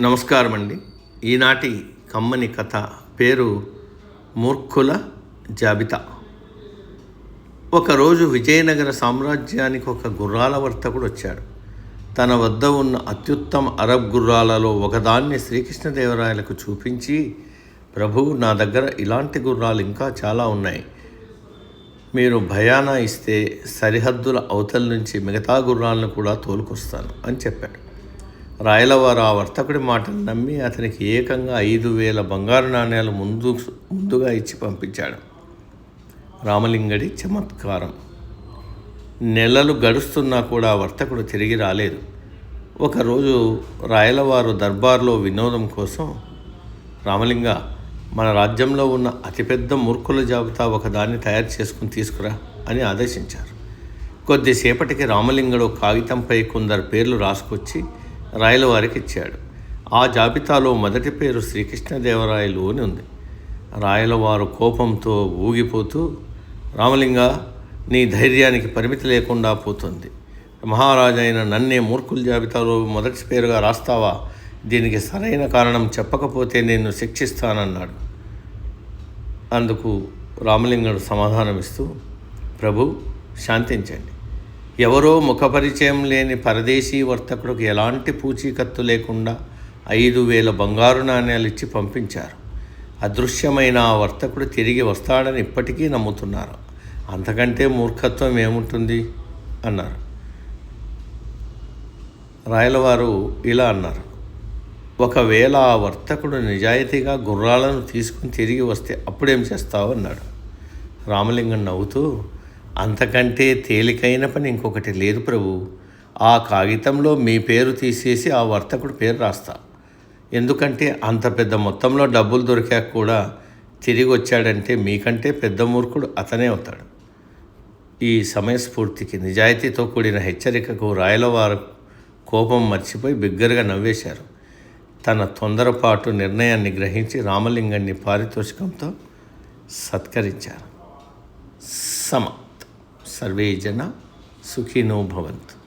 నమస్కారం అండి. ఈనాటి కమ్మని కథ పేరు మూర్ఖుల జాబితా. ఒకరోజు విజయనగర సామ్రాజ్యానికి ఒక గుర్రాల వర్తకుడు వచ్చాడు. తన వద్ద ఉన్న అత్యుత్తమ అరబ్ గుర్రాలలో ఒకదాన్ని శ్రీకృష్ణదేవరాయలకు చూపించి, ప్రభువు, నా దగ్గర ఇలాంటి గుర్రాలు ఇంకా చాలా ఉన్నాయి. మీరు భయానా ఇస్తే సరిహద్దుల అవతల నుంచి మిగతా గుర్రాలను కూడా తోలుకొస్తాను అని చెప్పాడు. రాయలవారు ఆ వర్తకుడి మాటను నమ్మి అతనికి ఏకంగా 5,000 బంగారు నాణ్యాలు ముందుగా ఇచ్చి పంపించాడు. రామలింగడి చమత్కారం. నెలలు గడుస్తున్నా కూడా వర్తకుడు తిరిగి రాలేదు. ఒకరోజు రాయలవారు దర్బార్లో వినోదం కోసం, రామలింగ, మన రాజ్యంలో ఉన్న అతిపెద్ద మూర్ఖుల జాబితా ఒకదాన్ని తయారు చేసుకుని తీసుకురా అని ఆదేశించారు. కొద్దిసేపటికి రామలింగడు కాగితంపై కొందరు పేర్లు రాసుకొచ్చి రాయలవారికి ఇచ్చాడు. ఆ జాబితాలో మొదటి పేరు శ్రీకృష్ణదేవరాయలు అని ఉంది. రాయలవారు కోపంతో ఊగిపోతూ, రామలింగ, నీ ధైర్యానికి పరిమితి లేకుండా పోతుంది. మహారాజైన నన్నే మూర్ఖుల జాబితాలో మొదటి పేరుగా రాస్తావా? దీనికి సరైన కారణం చెప్పకపోతే నేను శిక్షిస్తానన్నాడు. అందుకు రామలింగడు సమాధానమిస్తూ, ప్రభు, శాంతించండి. ఎవరో ముఖపరిచయం లేని పరదేశీ వర్తకుడికి ఎలాంటి పూచీకత్తు లేకుండా 5,000 బంగారు నాణ్యాలు ఇచ్చి పంపించారు. అదృశ్యమైన ఆ వర్తకుడు తిరిగి వస్తాడని ఇప్పటికీ నమ్ముతున్నారు. అంతకంటే మూర్ఖత్వం ఏముంటుంది అన్నారు. రాయలవారు ఇలా అన్నారు, ఒకవేళ ఆ వర్తకుడు నిజాయితీగా గుర్రాలను తీసుకుని తిరిగి వస్తే అప్పుడేం చేస్తావు అన్నాడు. రామలింగం నవ్వుతూ, అంతకంటే తేలికైన పని ఇంకొకటి లేదు ప్రభు. ఆ కాగితంలో మీ పేరు తీసేసి ఆ వర్తకుడు పేరు రాస్తా. ఎందుకంటే అంత పెద్ద మొత్తంలో డబ్బులు దొరికాక కూడా తిరిగి వచ్చాడంటే మీకంటే పెద్ద మూర్ఖుడు అతనే అవుతాడు. ఈ సమయస్ఫూర్తికి, నిజాయితీతో కూడిన హెచ్చరికకు రాయలవారు కోపం మర్చిపోయి బిగ్గరగా నవ్వేశారు. తన తొందరపాటు నిర్ణయాన్ని గ్రహించి రామలింగాన్ని పారితోషికంతో సత్కరించారు. సర్వే జన సుఖినో భవంతు.